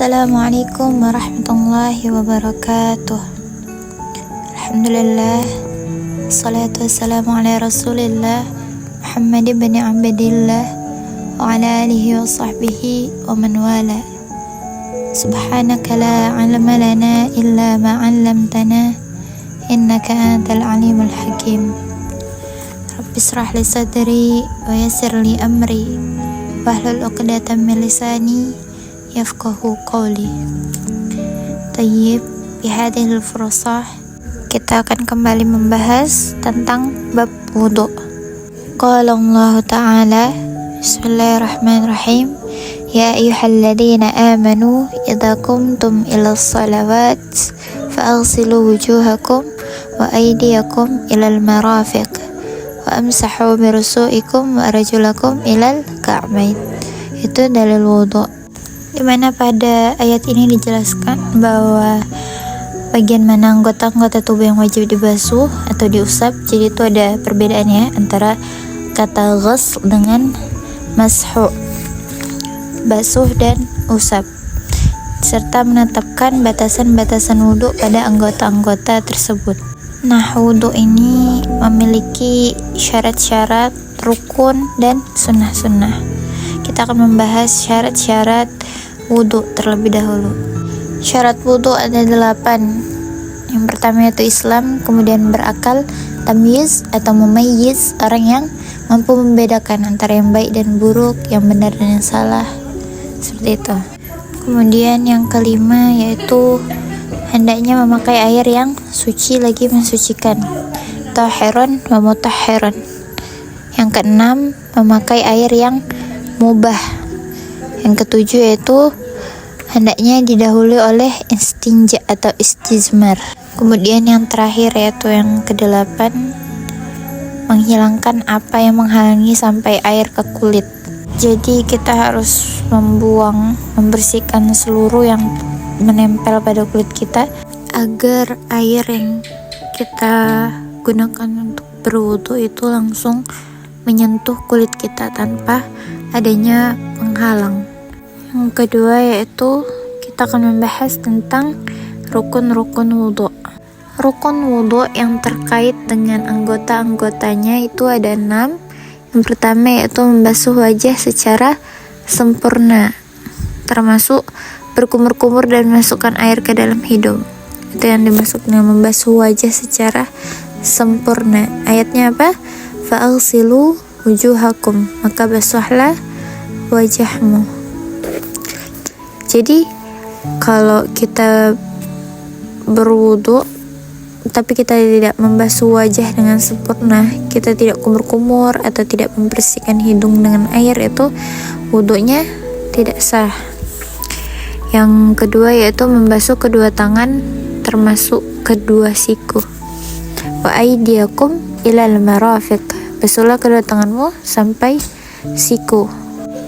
Assalamualaikum warahmatullahi wabarakatuh. Alhamdulillah, salatu wassalamu ala rasulillah Muhammad ibn Abdillah wa ala alihi wa sahbihi wa man wala. Subhanaka la ilma lana illa ma 'allamtana innaka antal alimul hakim. Rabbi israh li sadri wa yassir li amri wahlul 'uqdatam min lisani yafqahu qawli. Tayyib, bihadhil fursah kita akan kembali membahas tentang bab wudu. Qala Allah Ta'ala, Bismillahirrahmanirrahim, Ya ayyuhalladzina amanu idza qumtum ilas salawat fa'ghsilu wujuhakum wa aydiyakum ilal marafiq wa amsahu birusu'ikum wa arjulakum ilal ka'bain. Itu dalil wudu, di mana pada ayat ini dijelaskan bahwa bagian mana anggota-anggota tubuh yang wajib dibasuh atau diusap. Jadi itu ada perbedaannya antara kata ghusl dengan mashu, basuh dan usap, serta menetapkan batasan-batasan wudu pada anggota-anggota tersebut. Nah, wudu ini memiliki syarat-syarat, rukun, dan sunnah-sunnah. Kita akan membahas syarat-syarat wudu terlebih dahulu. Syarat wudu ada 8. Yang pertama yaitu Islam, kemudian berakal, tamyiz atau mumayyiz, orang yang mampu membedakan antara yang baik dan buruk, yang benar dan yang salah, seperti itu. Kemudian yang kelima yaitu hendaknya memakai air yang suci lagi mensucikan, tahiran wa mutahhiran. Yang keenam, memakai air yang mubah. Yang ketujuh yaitu hendaknya didahului oleh istinja atau istijmar. Kemudian yang terakhir yaitu yang ke-8, menghilangkan apa yang menghalangi sampai air ke kulit. Jadi kita harus membersihkan seluruh yang menempel pada kulit kita agar air yang kita gunakan untuk berwudu itu langsung menyentuh kulit kita tanpa adanya penghalang. Yang kedua yaitu kita akan membahas tentang rukun-rukun wudu. Rukun wudu yang terkait dengan anggota-anggotanya itu ada 6. Yang pertama yaitu membasuh wajah secara sempurna, termasuk berkumur-kumur dan masukkan air ke dalam hidung. Itu yang dimaksud dengan membasuh wajah secara sempurna. Ayatnya apa? Fa'ghsilu wujuhakum, maka basuhlah wajahmu. Jadi kalau kita berwudu tapi kita tidak membasuh wajah dengan sempurna, kita tidak kumur-kumur atau tidak membersihkan hidung dengan air, itu wudunya tidak sah. Yang kedua yaitu membasuh kedua tangan termasuk kedua siku. Wa aydiyakum ilal marafiq, basuhlah kedua tanganmu sampai siku.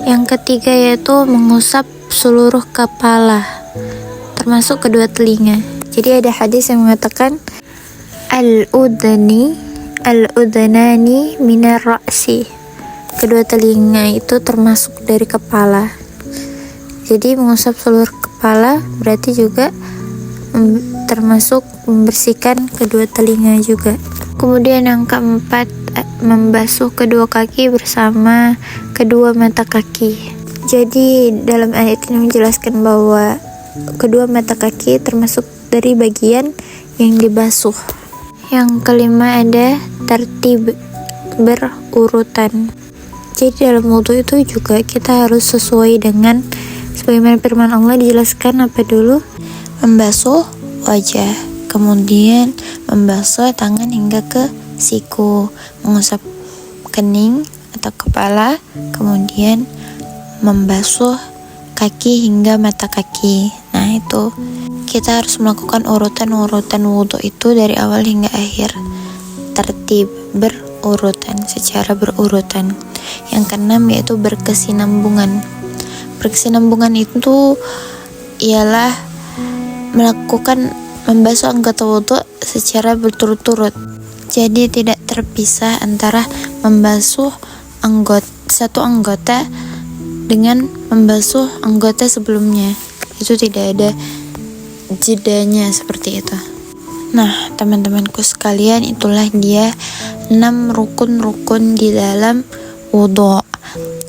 Yang ketiga yaitu mengusap seluruh kepala termasuk kedua telinga. Jadi ada hadis yang mengatakan al-udhanani minar ra'si, kedua telinga itu termasuk dari kepala. Jadi mengusap seluruh kepala berarti juga termasuk membersihkan kedua telinga juga. Kemudian yang keempat, membasuh kedua kaki bersama kedua mata kaki. Jadi dalam ayat ini menjelaskan bahwa kedua mata kaki termasuk dari bagian yang dibasuh. Yang kelima ada tertib, berurutan. Jadi dalam wudu itu juga kita harus sesuai dengan sebagaimana firman Allah dijelaskan apa dulu? Membasuh wajah, kemudian membasuh tangan hingga ke siku, mengusap kening atau kepala, kemudian membasuh kaki hingga mata kaki. Nah, itu kita harus melakukan urutan-urutan wudu itu dari awal hingga akhir, tertib, berurutan, secara berurutan. Yang keenam yaitu berkesinambungan. Berkesinambungan itu ialah melakukan membasuh anggota wudu secara berturut-turut. Jadi tidak terpisah antara membasuh satu anggota dengan membasuh anggota sebelumnya. itu tidak ada jedanya seperti itu. Nah, teman-temanku sekalian, itulah dia 6 rukun-rukun di dalam wudhu.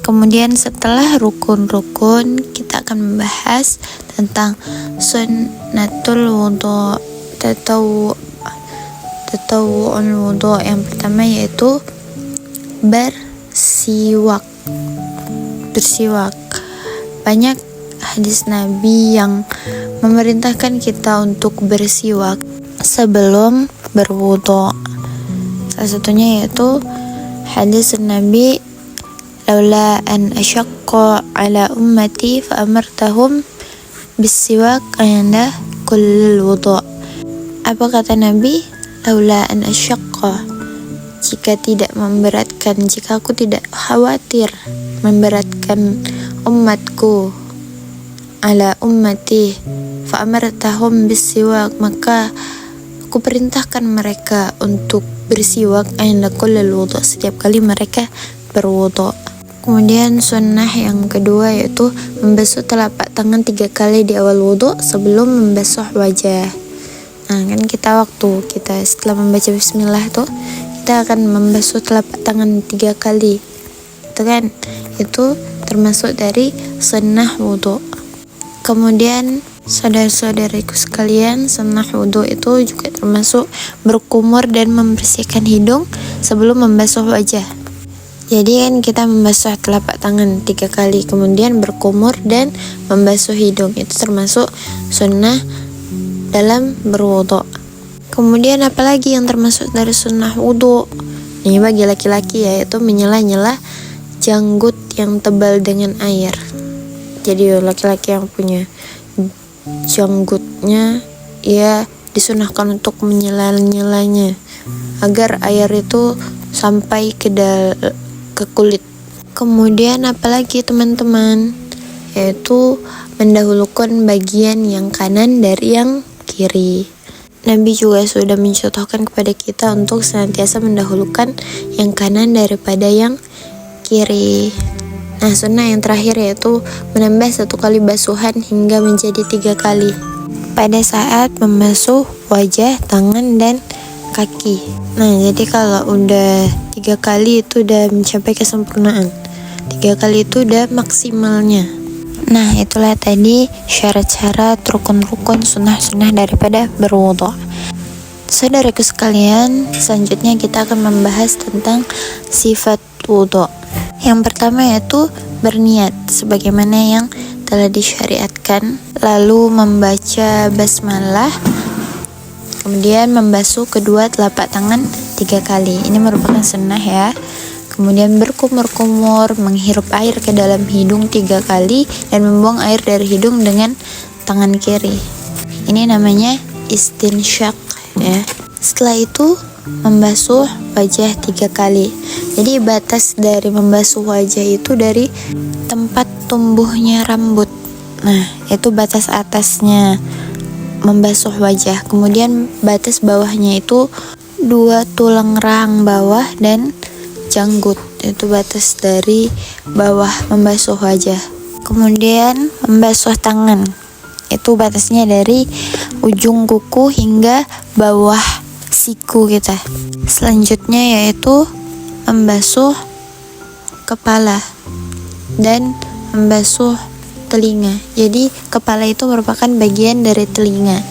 Kemudian setelah rukun-rukun, kita akan membahas tentang sunnatul wudhu, tatawu'ul wudhu. Yang pertama yaitu bersiwak. Banyak hadis Nabi yang memerintahkan kita untuk bersiwak sebelum berwudhu. Salah satunya yaitu hadis Nabi, laula an asyaqqa ala ummati fa amartahum bisiwak inda kullil wudhu. Apa kata Nabi? Laula an asyaqqa, jika aku tidak khawatir memberatkan umatku, ala ummati fa amartahum bisiwak, maka aku perintahkan mereka untuk bersiwak inda kullil wudhu, setiap kali mereka berwudhu. Kemudian sunnah yang kedua yaitu membasuh telapak tangan 3 kali di awal wudhu sebelum membasuh wajah. Nah, kan kita setelah membaca bismillah tuh, kita akan membasuh telapak tangan 3 kali. Itu kan, itu termasuk dari sunnah wudhu. Kemudian saudara-saudariku sekalian, sunnah wudhu itu juga termasuk berkumur dan membersihkan hidung sebelum membasuh wajah. Jadi kan kita membasuh telapak tangan 3 kali, kemudian berkumur dan membasuh hidung. Itu termasuk sunnah dalam berwudhu. Kemudian apalagi yang termasuk dari sunnah wudhu? Ini bagi laki-laki yaitu menyela-nyela janggut yang tebal dengan air. Jadi laki-laki yang punya janggutnya, ya disunahkan untuk menyela-nyelanya agar air itu sampai ke kulit. Kemudian apalagi teman-teman, yaitu mendahulukan bagian yang kanan dari yang kiri. Nabi juga sudah mencontohkan kepada kita untuk senantiasa mendahulukan yang kanan daripada yang kiri. Nah, sunnah yang terakhir yaitu menambah 1 kali basuhan hingga menjadi 3 kali pada saat membasuh wajah, tangan, dan kaki. Nah, jadi kalau udah 3 kali itu udah mencapai kesempurnaan. 3 kali itu udah maksimalnya. Nah, itulah tadi syarat-syarat, rukun-rukun, sunnah-sunnah daripada berwudhu. Saudaraku sekalian, selanjutnya kita akan membahas tentang sifat wudhu. Yang pertama yaitu berniat sebagaimana yang telah disyariatkan, lalu membaca basmalah, kemudian membasuh kedua telapak tangan 3 kali. Ini merupakan sunnah ya. Kemudian berkumur-kumur, menghirup air ke dalam hidung 3 kali dan membuang air dari hidung dengan tangan kiri. Ini namanya istinsyak ya. Setelah itu membasuh wajah 3 kali. Jadi batas dari membasuh wajah itu dari tempat tumbuhnya rambut. Nah, itu batas atasnya membasuh wajah. Kemudian batas bawahnya itu 2 tulang rahang bawah dan janggut. Itu batas dari bawah membasuh wajah. Kemudian membasuh tangan. Itu batasnya dari ujung kuku hingga bawah siku kita. Selanjutnya yaitu membasuh kepala dan membasuh telinga. Jadi kepala itu merupakan bagian dari telinga.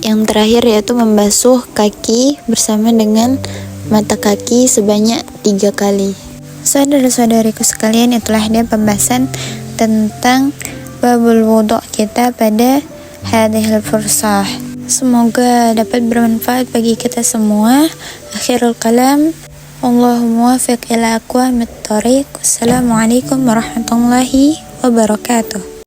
Yang terakhir yaitu membasuh kaki bersama dengan mata kaki sebanyak 3 kali. Saudara-saudariku sekalian, itulah dia pembahasan tentang babul wudhu kita pada hadhil fursah. Semoga dapat bermanfaat bagi kita semua. Akhirul kalam, Allahumma muwaffiq ila aqwamit thoriq. Wassalamualaikum warahmatullahi wabarakatuh.